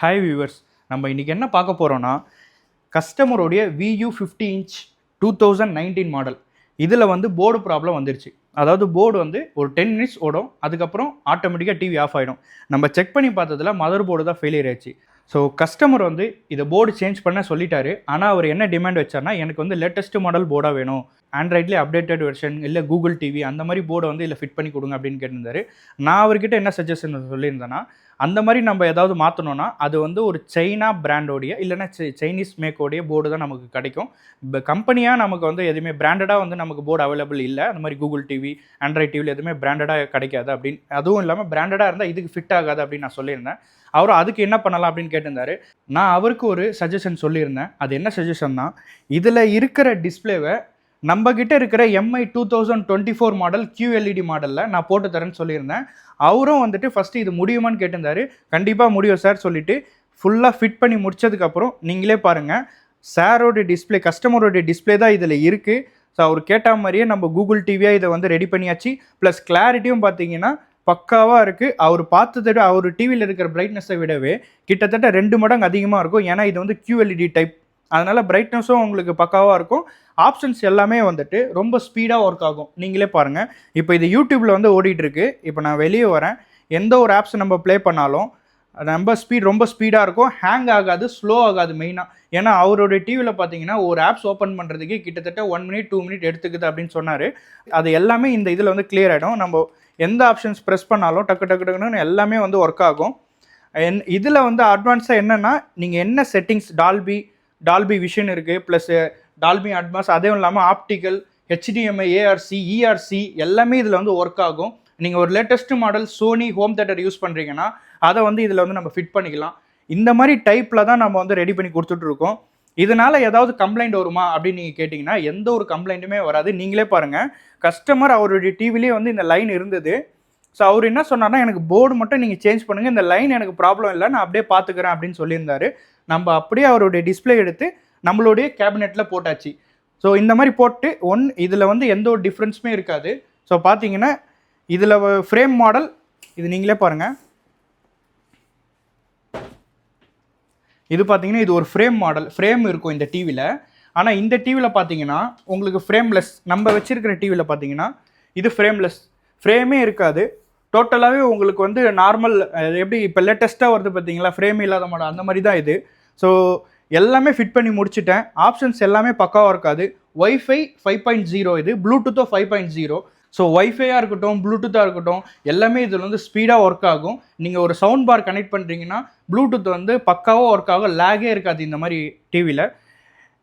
Hi viewers, நம்ம இன்றைக்கி என்ன பார்க்க போகிறோன்னா கஸ்டமருடைய VU 50 இன்ச் 2019 மாடல். இதில் வந்து போர்டு ப்ராப்ளம் வந்துருச்சு. அதாவது போர்டு வந்து ஒரு 10 மினிட்ஸ் ஓடும், அதுக்கப்புறம் ஆட்டோமேட்டிக்காக டிவி ஆஃப் ஆகிடும். நம்ம செக் பண்ணி பார்த்ததில் மதர் போர்டு தான் ஃபெயிலியர் ஆயிடுச்சு. ஸோ கஸ்டமர் வந்து இதை போர்டு சேஞ்ச் பண்ண சொல்லிட்டாரு. ஆனால் அவர் என்ன டிமாண்ட் வச்சார்னா, எனக்கு வந்து லேட்டஸ்ட் மாடல் போர்டாக வேணும், ஆண்ட்ராய்ட்லேயே அப்டேட்டட் வெர்ஷன் இல்லை கூகுள் டிவி அந்த மாதிரி போர்டை வந்து இதில் ஃபிட் பண்ணி கொடுங்க அப்படின்னு கேட்டிருந்தாரு. நான் அவர்கிட்ட என்ன சஜஷன் சொல்லியிருந்தேன்னா, அந்த மாதிரி நம்ம ஏதாவது மாற்றணும்னா அது வந்து ஒரு சைனா பிராண்டோடைய இல்லைன்னா சைனீஸ் மேக்கோடைய போர்டு தான் நமக்கு கிடைக்கும். இப்போ கம்பெனியாக நமக்கு வந்து எதுவுமே பிராண்டடாக வந்து நமக்கு போர்டு அவைலபிள் இல்லை. அந்த மாதிரி கூகுள் டிவி ஆண்ட்ராய்ட் டிவியில் எதுவுமே பிராண்டடாக கிடைக்காது அப்படின்னு, அதுவும் இல்லாமல் பிராண்டடாக இருந்தால் இதுக்கு ஃபிட் ஆகாது அப்படின்னு நான் சொல்லியிருந்தேன். அவரும் அதுக்கு என்ன பண்ணலாம் அப்படின்னு கேட்டிருந்தாரு. நான் அவருக்கு ஒரு சஜஷன் சொல்லியிருந்தேன். அது என்ன சஜஷன்னா, இதில் இருக்கிற டிஸ்பிளேவை நம்மக்கிட்ட இருக்கிற MI 2024 மாடல் QLED மாடலில் நான் போட்டு தரேன்னு சொல்லியிருந்தேன். அவரும் வந்துட்டு ஃபஸ்ட்டு இது முடியுமான்னு கேட்டிருந்தாரு. கண்டிப்பாக முடியும் சார் சொல்லிவிட்டு ஃபுல்லாக ஃபிட் பண்ணி முடிச்சதுக்கப்புறம் நீங்களே பாருங்கள், சாரோட டிஸ்பிளே கஸ்டமரோடைய டிஸ்பிளே தான் இதில் இருக்குது. ஸோ அவர் கேட்ட மாதிரியே நம்ம கூகுள் டிவியாக இதை வந்து ரெடி பண்ணியாச்சு. ப்ளஸ் கிளாரிட்டியும் பார்த்தீங்கன்னா பக்காவாக இருக்குது. அவர் பார்த்ததை விட அவர் டிவியில் இருக்கிற பிரைட்னஸை விடவே கிட்டத்தட்ட 2 மடங்கு அதிகமாக இருக்கும். ஏன்னா இது வந்து QLED டைப், அதனால் பிரைட்னஸும் உங்களுக்கு பக்காவாக இருக்கும். ஆப்ஷன்ஸ் எல்லாமே வந்துட்டு ரொம்ப ஸ்பீடாக ஒர்க் ஆகும். நீங்களே பாருங்கள், இப்போ இது யூடியூப்பில் வந்து ஓடிட்டுருக்கு. இப்போ நான் வெளியே வரேன், எந்த ஒரு ஆப்ஸ் நம்ம ப்ளே பண்ணாலும் ரொம்ப ஸ்பீடாக இருக்கும். ஹேங் ஆகாது, ஸ்லோ ஆகாது மெயினாக. ஏன்னா அவருடைய டிவியில் பார்த்தீங்கன்னா ஒரு ஆப்ஸ் ஓப்பன் பண்ணுறதுக்கு கிட்டத்தட்ட 1 மினிட் 2 மினிட் எடுத்துக்குது அப்படின்னு சொன்னார். அது எல்லாமே இந்த இதில் வந்து கிளியர் ஆகிடும். நம்ம எந்த ஆப்ஷன்ஸ் ப்ரெஸ் பண்ணாலும் டக்கு டக்கு டக்குன்னு எல்லாமே வந்து ஒர்க் ஆகும். இதில் வந்து அட்வான்ஸாக என்னென்னா, நீங்கள் என்ன செட்டிங்ஸ் டால்பி விஷன் இருக்குது, ப்ளஸ் டால்பி அட்வான்ஸ், அதுவும் இல்லாமல் ஆப்டிக்கல், HDMI, ARC, ERC எல்லாமே இதில் வந்து ஒர்க் ஆகும். நீங்கள் ஒரு latest model Sony home theatre use பண்ணுறீங்கன்னா அதை வந்து இதில் வந்து நம்ம ஃபிட் பண்ணிக்கலாம். இந்த மாதிரி டைப்பில் தான் நம்ம வந்து ரெடி பண்ணி கொடுத்துட்ருக்கோம். இதனால் ஏதாவது கம்ப்ளைண்ட் வருமா அப்படின்னு நீங்கள் கேட்டிங்கன்னா எந்த ஒரு கம்ப்ளைண்ட்டுமே வராது. நீங்களே பாருங்கள், கஸ்டமர் அவருடைய டிவிலே வந்து இந்த லைன் இருந்தது. ஸோ அவர் என்ன சொன்னார்னா, எனக்கு போர்டு மட்டும் நீங்கள் சேஞ்ச் பண்ணுங்கள், இந்த லைன் எனக்கு ப்ராப்ளம் இல்லை, நான் அப்படியே பார்த்துக்கிறேன் அப்படின்னு சொல்லியிருந்தாரு. நம்ம அப்படியே அவருடைய டிஸ்பிளே எடுத்து நம்மளுடைய கேபினெட்டில் போட்டாச்சு. ஸோ இந்த மாதிரி போட்டு இதில் வந்து எந்த ஒரு டிஃப்ரென்ஸுமே இருக்காது. ஸோ பார்த்தீங்கன்னா இதில் ஃப்ரேம் மாடல் இது நீங்களே பாருங்கள். இது பார்த்தீங்கன்னா இது ஒரு ஃப்ரேம் மாடல், ஃப்ரேம் இருக்கும் இந்த டிவியில். ஆனால் இந்த டிவியில் பார்த்தீங்கன்னா உங்களுக்கு ஃப்ரேம்லெஸ். நம்ம வச்சுருக்கிற டிவியில் பார்த்தீங்கன்னா இது ஃப்ரேமே இருக்காது. டோட்டலாகவே உங்களுக்கு வந்து நார்மல், எப்படி இப்போ லேட்டஸ்ட்டாக வருது பார்த்தீங்களா ஃப்ரேம் இல்லாத மாடல், அந்த மாதிரி தான் இது. ஸோ எல்லாமே ஃபிட் பண்ணி முடிச்சுட்டேன். ஆப்ஷன்ஸ் எல்லாமே பக்காவாக இருக்காது. வைஃபை 5.0, இது ப்ளூடூத்தோ 5.0. ஸோ வைஃபையாக இருக்கட்டும், ப்ளூடூத்தாக இருக்கட்டும், எல்லாமே இதில் வந்து ஸ்பீடாக ஒர்க் ஆகும். நீங்கள் ஒரு சவுண்ட் பார் கனெக்ட் பண்ணுறீங்கன்னா ப்ளூடூத் வந்து பக்காவாக ஒர்க் ஆகும், லேகே இருக்காது இந்த மாதிரி டிவியில்.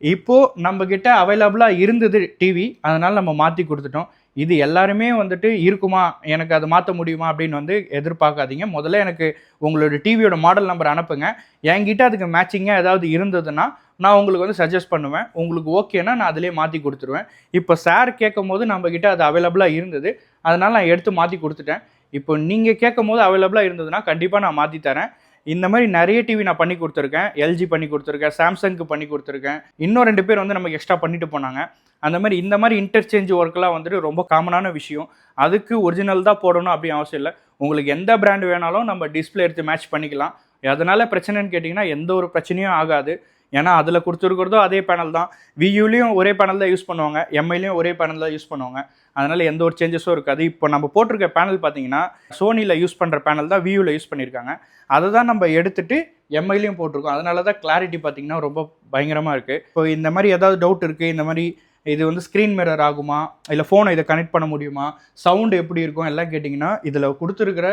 இப்போது நம்மக்கிட்ட அவைலபிளாக இருந்தது டிவி, அதனால் நம்ம மாற்றி கொடுத்துட்டோம். இது எல்லாருமே வந்துட்டு இருக்குமா, எனக்கு அதை மாற்ற முடியுமா அப்படின்னு வந்து எதிர்பார்க்காதீங்க. முதல்ல எனக்கு உங்களோட டிவியோட மாடல் நம்பர் அனுப்புங்க. என்கிட்ட அதுக்கு மேட்சிங்காக ஏதாவது இருந்ததுன்னா நான் உங்களுக்கு வந்து சஜஸ்ட் பண்ணுவேன். உங்களுக்கு ஓகேனா நான் அதிலே மாற்றி கொடுத்துருவேன். இப்போ சார் கேட்கும் போது நம்மக்கிட்ட அது அவைலபிளாக இருந்தது, அதனால் நான் எடுத்து மாற்றி கொடுத்துட்டேன். இப்போ நீங்கள் கேட்கும் போது அவைலபிளாக இருந்ததுன்னா கண்டிப்பாக நான் மாற்றி தரேன். இந்த மாதிரி நிறைய டிவி நான் பண்ணி கொடுத்துருக்கேன். LG பண்ணி கொடுத்துருக்கேன், சாம்சங்க்கு பண்ணி கொடுத்துருக்கேன். இன்னும் 2 பேர் வந்து நமக்கு எக்ஸ்ட்ரா பண்ணிட்டு போனாங்க. அந்த மாதிரி இந்த மாதிரி இன்டர்சேஞ்ச் ஒர்க்கெலாம் வந்துட்டு ரொம்ப காமனான விஷயம். அதுக்கு ஒரிஜினல் தான் போடணும் அப்படின்னு அவசியம் இல்லை. உங்களுக்கு எந்த பிராண்ட் வேணாலும் நம்ம டிஸ்பிளே எடுத்து மேட்ச் பண்ணிக்கலாம். அதனால் பிரச்சனைன்னு கேட்டிங்கன்னா எந்த ஒரு பிரச்சனையும் ஆகாது. ஏன்னா அதில் கொடுத்துருக்கிறதும் அதே பேனல் தான். VUலையும் ஒரே பேனல் தான் யூஸ் பண்ணுவாங்க, MIலையும் ஒரே பேனல் தான் யூஸ் பண்ணுவாங்க. அதனால் எந்த ஒரு சேஞ்சஸும் இருக்காது. இப்போ நம்ம போட்டிருக்க பேனல் பார்த்தீங்கன்னா சோனியில் யூஸ் பண்ணுற பேனல் தான் VUவில் யூஸ் பண்ணியிருக்காங்க. அதை தான் நம்ம எடுத்துகிட்டு MIலையும் போட்டிருக்கோம். அதனால தான் கிளாரிட்டி பார்த்தீங்கன்னா ரொம்ப பயங்கரமாக இருக்குது. இப்போ இந்த மாதிரி ஏதாவது டவுட் இருக்குது, இந்த மாதிரி இது வந்து ஸ்க்ரீன் மிரர் ஆகுமா, இல்லை ஃபோனை இதை கனெக்ட் பண்ண முடியுமா, சவுண்டு எப்படி இருக்கும் எல்லாம் கேட்டிங்கன்னா, இதில் கொடுத்துருக்கிற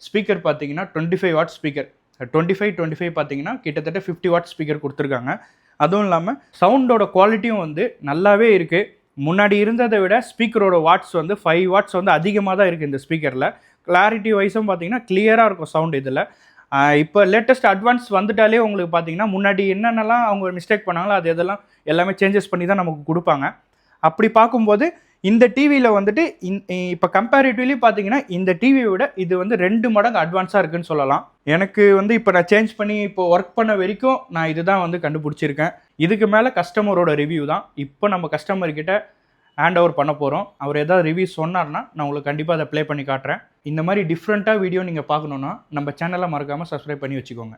ஸ்பீக்கர் பார்த்தீங்கன்னா 25 வாட் ஸ்பீக்கர். 25 பார்த்தீங்கன்னா கிட்டத்தட்ட 50 வாட் ஸ்பீக்கர் கொடுத்துருக்காங்க. அதுவும் இல்லாமல் சவுண்டோட குவாலிட்டியும் வந்து நல்லாவே இருக்குது. முன்னாடி இருந்ததை விட ஸ்பீக்கரோட வாட்ஸ் வந்து 5 வாட்ஸ் வந்து அதிகமாக தான் இருக்குது இந்த ஸ்பீக்கரில். கிளாரிட்டி வைஸும் பார்த்தீங்கன்னா கிளியராக இருக்கும் சவுண்ட் இதில். இப்போ லேட்டஸ்ட் அட்வான்ஸ் வந்துட்டாலே உங்களுக்கு பார்த்தீங்கன்னா முன்னாடி என்னென்னலாம் அவங்க மிஸ்டேக் பண்ணாங்களோ அது இதெல்லாம் எல்லாமே சேஞ்சஸ் பண்ணி தான் நமக்கு கொடுப்பாங்க. அப்படி பார்க்கும்போது இந்த டிவியில் வந்துட்டு இப்போ கம்பேரிட்டிவ்லி பார்த்தீங்கன்னா இந்த டிவியை விட இது வந்து 2 மடங்கு அட்வான்ஸாக இருக்குதுன்னு சொல்லலாம். எனக்கு வந்து இப்போ நான் சேஞ்ச் பண்ணி இப்போ ஒர்க் பண்ண வரைக்கும் நான் இதுதான் வந்து கண்டுபிடிச்சிருக்கேன். இதுக்கு மேலே கஸ்டமரோட ரிவ்யூ தான். இப்போ நம்ம கஸ்டமர்கிட்ட ஹேண்ட் ஓவர் பண்ண போகிறோம். அவர் ஏதாவது ரிவ்யூ சொன்னார்னா நான் உங்களுக்கு கண்டிப்பாக அதை ப்ளே பண்ணி காட்டுறேன். இந்த மாதிரி டிஃப்ரெண்ட்டாக வீடியோ நீங்கள் பார்க்கணுன்னா நம்ம சேனலை மறக்காமல் சப்ஸ்கிரைப் பண்ணி வச்சுக்கோங்க.